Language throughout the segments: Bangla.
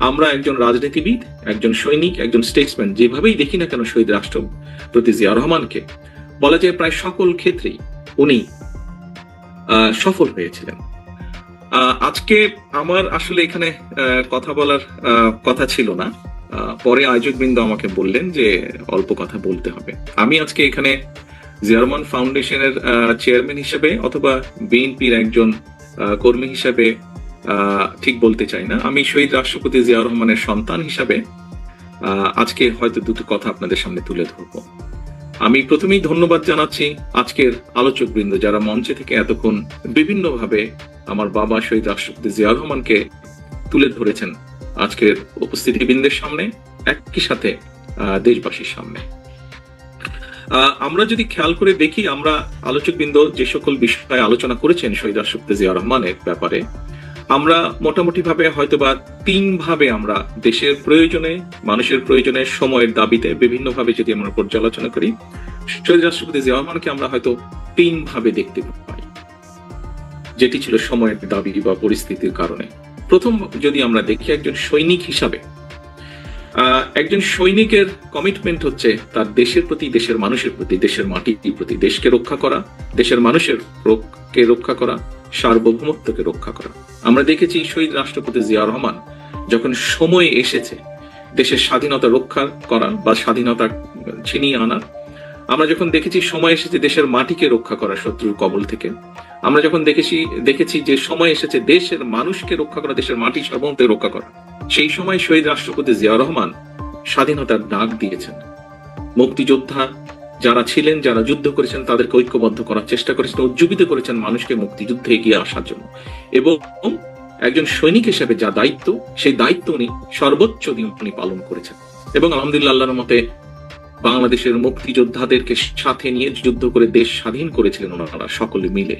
আমরা একজন রাজনীতিবিদ, একজন সৈনিক, একজন স্টেটসম্যান যেভাবেই দেখি না কেন শহীদ রাষ্ট্রপতি জিয়া রহমানকে, বলা যায় প্রায় সকল ক্ষেত্রেই উনি সফল হয়েছিলেন। আজকে আমার আসলে এখানে কথা বলার কথা ছিল না, পরে আয়োজকবৃন্দ আমাকে বললেন যে অল্প কথা বলতে হবে। আমি আজকে এখানে জিয়া রহমান ফাউন্ডেশনের চেয়ারম্যান হিসেবে অথবা বিএনপির একজন কর্মী হিসেবে ঠিক বলতে চাই না, আমি শহীদ রাষ্ট্রপতি জিয়া রহমানের সন্তান হিসাবে আজকে হয়তো দুটো কথা আপনাদের সামনে তুলে ধরবো। আমি প্রথমেই ধন্যবাদ জানাচ্ছি আজকের আলোচকবৃন্দ যারা মঞ্চে থেকে এতক্ষণ বিভিন্নভাবে আমার বাবা শহীদ রাষ্ট্রপতি জিয়া রহমানকে তুলে ধরেছেন আজকের উপস্থিতিবৃন্দের সামনে, একই সাথে দেশবাসীর সামনে। আমরা যদি খেয়াল করে দেখি, আমরা আলোচকবৃন্দ যে সকল বিষয়ে আলোচনা করেছেন শহীদ রাষ্ট্রপতি জিয়া রহমানের ব্যাপারে, আমরা মোটামুটি ভাবে হয়তোবা তিন ভাবে আমরা দেশের প্রয়োজনে, মানুষের প্রয়োজনে, সময়ের দাবিতে বিভিন্ন ভাবে যদি আমরা পর্যালোচনা করি, শহীদ রাষ্ট্রপতি জিয়া রহমানকে আমরা হয়তো তিন ভাবে দেখতে পাই, যেটি ছিল সময়ের দাবি বা পরিস্থিতির কারণে। প্রথম যদি আমরা দেখি, একজন সৈনিক হিসাবে একজন সৈনিকের কমিটমেন্ট হচ্ছে তার দেশের প্রতি, দেশের মানুষের প্রতি, দেশের মাটির প্রতি, দেশকে রক্ষা করা, দেশের মানুষের রক্ষা করা, সার্বভৌমত্বকে রক্ষা করা। আমরা দেখেছি শহীদ রাষ্ট্রপতি জিয়া রহমান যখন সময় এসেছে দেশের স্বাধীনতা রক্ষা করা বা স্বাধীনতা ছিনিয়ে আনার, আমরা যখন দেখেছি সময় এসেছে দেশের মাটিকে রক্ষা করা শত্রুর কবল থেকে, আমরা যখন দেখেছি যে সময় এসেছে দেশের মানুষকে রক্ষা করা, দেশের মাটি সার্বভৌমত্বকে রক্ষা করা, সেই সময় শহীদ রাষ্ট্রপতি জিয়া রহমান স্বাধীনতার ডাক দিয়েছেন। মুক্তিযোদ্ধা যারা ছিলেন, যারা যুদ্ধ করেছেন, তাদেরকে ঐক্যবদ্ধ করার চেষ্টা করেছেন, উজ্জীবিত করেছেন মানুষকে মুক্তিযুদ্ধে এগিয়ে আসার জন্য। এবং একজন সৈনিক হিসেবে যা দায়িত্ব, সেই দায়িত্ব উনি সর্বোচ্চ দিন উনি পালন করেছেন। এবং আলহামদুলিল্লাহ, আল্লাহর মতে বাংলাদেশের মুক্তিযোদ্ধাদেরকে সাথে নিয়ে যুদ্ধ করে দেশ স্বাধীন করেছিলেন ওনারা সকলে মিলে।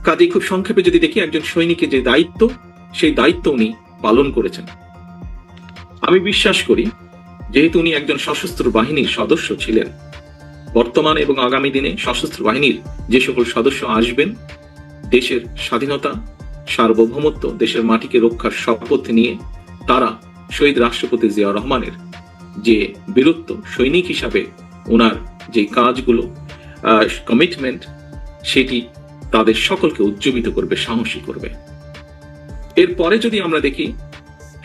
কাজেই খুব সংক্ষেপে যদি দেখি, একজন সৈনিকের যে দায়িত্ব, সেই দায়িত্ব উনি পালন করেছেন। আমি বিশ্বাস করি, যেহেতু উনি একজন সশস্ত্র বাহিনীর সদস্য ছিলেন, বর্তমান এবং আগামী দিনে সশস্ত্র বাহিনীর যে সকল সদস্য আসবেন, দেশের স্বাধীনতা, সার্বভৌমত্ব, দেশের মাটিকে রক্ষার শপথ নিয়ে তারা শহীদ রাষ্ট্রপতি জিয়া রহমানের যে বীরত্ব, সৈনিক হিসাবে ওনার যে কাজগুলো, কমিটমেন্ট, সেটি তাদের সকলকে উজ্জীবিত করবে, সাহসী করবে। এরপরে যদি আমরা দেখি,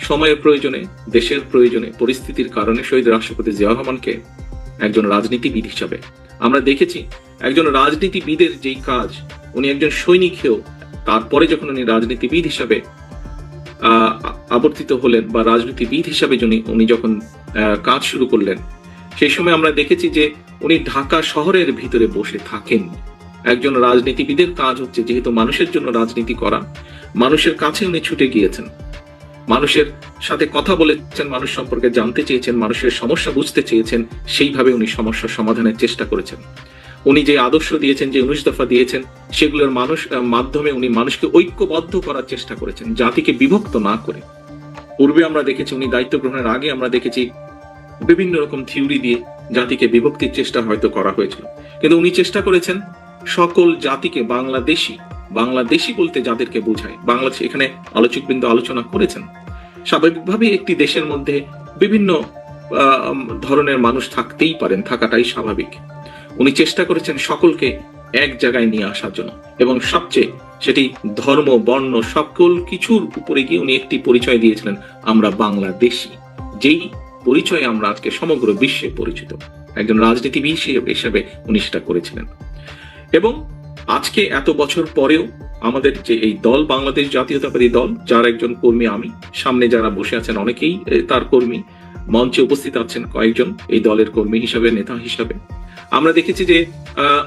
সময়ের প্রয়োজনে, দেশের প্রয়োজনে, পরিস্থিতির কারণে শহীদ রাষ্ট্রপতি জিয়া রহমানকে একজন রাজনীতিবিদ হিসাবে আমরা দেখেছি। একজন রাজনীতিবিদের যেই কাজ, উনি একজন সৈনিক হয়েও তারপরে যখন উনি রাজনীতিবিদ হিসাবে আবর্তিত হলেন বা রাজনীতিবিদ হিসাবে উনি যখন কাজ শুরু করলেন, সেই সময় আমরা দেখেছি যে উনি ঢাকা শহরের ভিতরে বসে থাকেন। একজন রাজনীতিবিদের কাজ হচ্ছে যেহেতু মানুষের জন্য রাজনীতি করা, মানুষের কাছে উনি ছুটে গিয়েছেন, মানুষের সাথে কথা বলেছেন, মানুষ সম্পর্কে জানতে চেয়েছেন, মানুষের সমস্যা বুঝতে চেয়েছেন, সেইভাবে উনি সমস্যার সমাধানের চেষ্টা করেছেন। উনি যে আদর্শ দিয়েছেন, যে 19 দফা দিয়েছেন, সেগুলোর মাধ্যমে উনি মানুষকে ঐক্যবদ্ধ করার চেষ্টা করেছেন, জাতিকে বিভক্ত না করে। পূর্বে আমরা দেখেছি, উনি দায়িত্ব গ্রহণের আগে আমরা দেখেছি বিভিন্ন রকম থিওরি দিয়ে জাতিকে বিভক্তির চেষ্টা হয়তো করা হয়েছিল, কিন্তু উনি চেষ্টা করেছেন সকল জাতিকে বাংলাদেশি বলতে যাদেরকে বোঝায়, বাংলাদেশ, এখানে আলোচকবৃন্দ আলোচনা করেছেন, স্বাভাবিকভাবে একটি দেশের মধ্যে বিভিন্ন ধরনের মানুষ থাকতেই পারেন, থাকাটাই স্বাভাবিক। উনি চেষ্টা করেছেন সকলকে এক জায়গায় নিয়ে আসার জন্য, এবং সবচেয়ে সেটি ধর্ম, বর্ণ, সকল কিছুর উপরে গিয়ে উনি একটি পরিচয় দিয়েছিলেন, আমরা বাংলাদেশি, যেই পরিচয়ে আমরা আজকে সমগ্র বিশ্বে পরিচিত। একজন রাজনীতিবিদ হিসেবে উনি সেটা করেছিলেন। এবং আজকে এত বছর পরেও আমাদের যে এই দল, বাংলাদেশ জাতীয়তাবাদী দল, যার একজন কর্মী আমি, সামনে যারা বসে আছেন অনেকেই তার কর্মী, মঞ্চে উপস্থিত আছেন কয়েকজন এই দলের কর্মী হিসাবে, নেতা হিসাবে, আমরা দেখেছি যে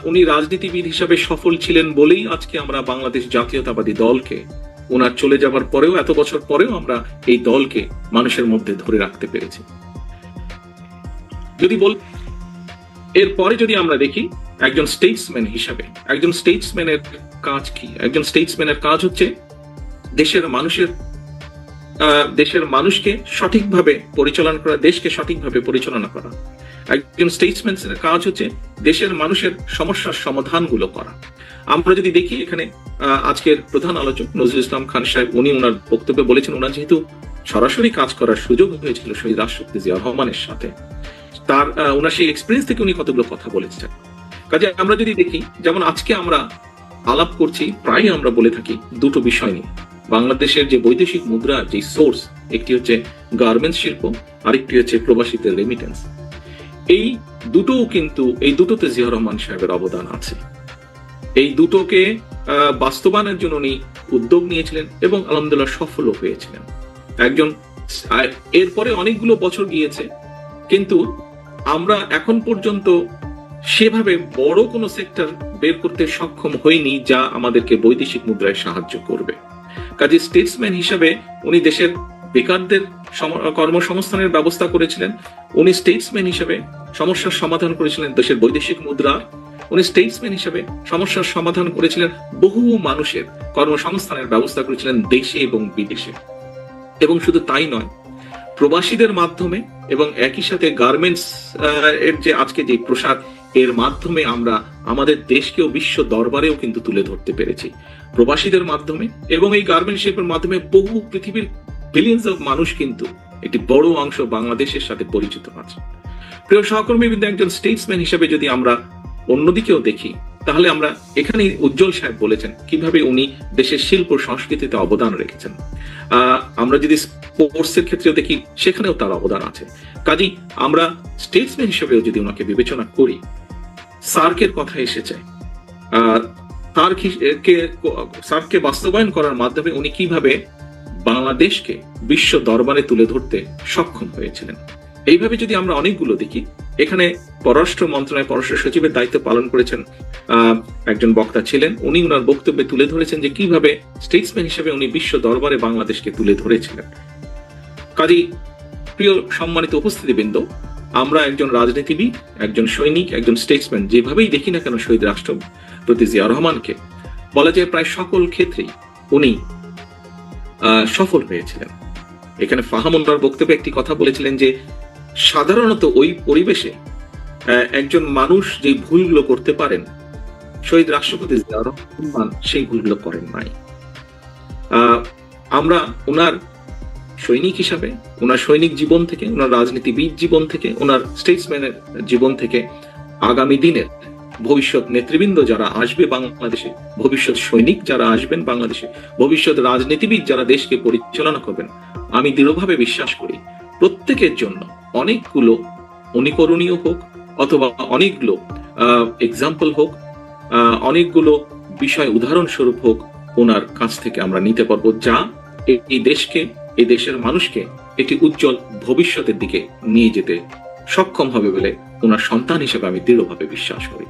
উনি রাজনীতিবিদ হিসাবে সফল ছিলেন বলেই আজকে আমরা বাংলাদেশ জাতীয়তাবাদী দলকে, ওনার চলে যাবার পরেও, এত বছর পরেও আমরা এই দলকে মানুষের মধ্যে ধরে রাখতে পেরেছি। এরপরে যদি আমরা দেখি, একজন স্টেটসম্যান হিসাবে, একজন স্টেটসম্যানের কাজ কি? একজন স্টেটসম্যানের কাজ হচ্ছে দেশের মানুষকে সঠিকভাবে পরিচালনা করা, দেশকে সঠিকভাবে পরিচালনা করা। একজন স্টেটসম্যানের কাজ হচ্ছে দেশের মানুষের সমস্যার সমাধানগুলো করা। আমরা যদি দেখি এখানে আজকের প্রধান আলোচক নজরুল ইসলাম খান সাহেব, উনি ওনার বক্তব্যে বলেছেন ওনার যেহেতু সরাসরি কাজ করার সুযোগ হয়েছিল শহীদ রাষ্ট্রপতি জিয়া রহমানের সাথে, তার ওনার সেই এক্সপিরিয়েন্স থেকে উনি কতগুলো কথা বলেছেন। কাজে আমরা যদি দেখি, যেমন আজকে আমরা আলাপ করছি, প্রায় আমরা বলে থাকি দুটো বিষয় নিয়ে। বাংলাদেশের যে বৈদেশিক মুদ্রা যে সোর্স, একটি হচ্ছে গার্মেন্টস শিল্প, আরেকটি হচ্ছে প্রবাসীদের রেমিটেন্স। এই দুটোতে জিয়া রহমান সাহেবের অবদান আছে। এই দুটোকে বাস্তবায়নের জন্য উনি উদ্যোগ নিয়েছিলেন এবং আলহামদুলিল্লাহ সফলও হয়েছিলেন। এরপরে অনেকগুলো বছর গিয়েছে, কিন্তু আমরা এখন পর্যন্ত সেভাবে বড় কোনো সেক্টর বের করতে সক্ষম হইনি যা আমাদেরকে বৈদেশিক মুদ্রায় সাহায্য করবে। কাজে স্টেটসম্যান হিসাবে উনি দেশের বেকারদের কর্মসংস্থানের ব্যবস্থা করেছিলেন। উনি স্টেটসম্যান হিসেবে সমস্যার সমাধান করেছিলেন দেশের বৈদেশিক মুদ্রা। উনি স্টেটসম্যান হিসেবে সমস্যার সমাধান করেছিলেন বহু মানুষের কর্মসংস্থানের ব্যবস্থা করেছিলেন দেশে এবং বিদেশে। এবং শুধু তাই নয়, প্রবাসীদের মাধ্যমে এবং একই সাথে গার্মেন্টস এর যে আজকে যে প্রসার, এর মাধ্যমে আমরা আমাদের দেশকেও বিশ্ব দরবারেও কিন্তু তুলে ধরতে পেরেছি প্রবাসীদের মাধ্যমে। এবং এই গার্মেন্টস শিল্পের মাধ্যমে বহু পৃথিবীর বিলিয়ন্স অফ মানুষ কিন্তু একটি বড় অংশ বাংলাদেশের সাথে পরিচিত আছে। প্রিয় সহকর্মীবৃন্দ, একজন স্টেটসম্যান হিসেবে যদি আমরা অন্যদিকেও দেখি, তাহলে আমরা এখানে উজ্জ্বল সাহেব বলেছেন কিভাবে উনি দেশের শিল্প সংস্কৃতিতে অবদান রেখেছেন। আমরা যদি স্পোর্টসের ক্ষেত্রেও দেখি, সেখানেও তার অবদান আছে। কাজেই আমরা স্টেটসম্যান হিসেবেও যদি ওনাকে বিবেচনা করি, সার্কের কথা এসেছে, সার্ককে বাস্তবায়ন করার মাধ্যমে উনি কিভাবে বাংলাদেশকে বিশ্ব দরবারে তুলে ধরতে সক্ষম হয়েছিলেন। এইভাবে যদি আমরা অনেকগুলো দেখি, এখানে পররাষ্ট্র মন্ত্রণালয় পররাষ্ট্র সচিবের দায়িত্ব পালন করেছেন একজন বক্তা ছিলেন। উনি ওনার বক্তব্যে তুলে ধরেছেন যে কিভাবে স্টেটসম্যান হিসেবে উনি বিশ্ব দরবারে বাংলাদেশকে তুলে ধরেছিলেন। কাজেই প্রিয় সম্মানিত উপস্থিতিবৃন্দ, আমরা একজন রাজনীতিবিদ, একজন সৈনিক, একজন স্টেটসম্যান যেভাবেই দেখি না কেন শহীদ রাষ্ট্রপতি জিয়া রহমানকে, বলা যায় প্রায় সকল ক্ষেত্রেই উনি সফল হয়েছিলেন। এখানে ফাহাম ওনার বক্তব্যে একটি কথা বলেছিলেন যে সাধারণত ওই পরিবেশে একজন মানুষ যে ভুলগুলো করতে পারেন, শহীদ রাষ্ট্রপতি জিয়া রহমান সেই ভুলগুলো করেন নাই। আমরা ওনার সৈনিক হিসাবে, ওনার সৈনিক জীবন থেকে, ওনার রাজনীতিবিদ জীবন থেকে, ওনার স্টেটসম্যানের জীবন থেকে আগামী দিনের ভবিষ্যৎ নেতৃবৃন্দ যারা আসবে বাংলাদেশে, ভবিষ্যৎ সৈনিক যারা আসবেন বাংলাদেশে, ভবিষ্যৎ রাজনীতিবিদ যারা দেশকে পরিচালনা করবেন, আমি দৃঢ়ভাবে বিশ্বাস করি প্রত্যেকের জন্য অনেকগুলো অনুকরণীয় হোক অথবা অনেকগুলো এক্সাম্পল হোক, অনেকগুলো বিষয় উদাহরণস্বরূপ হোক, ওনার কাছ থেকে আমরা নিতে পারবো, যা এই দেশকে, এই দেশের মানুষকে একটি উজ্জ্বল ভবিষ্যতের দিকে নিয়ে যেতে সক্ষম হবে বলে ওনার সন্তান হিসেবে আমি দৃঢ়ভাবে বিশ্বাস করি।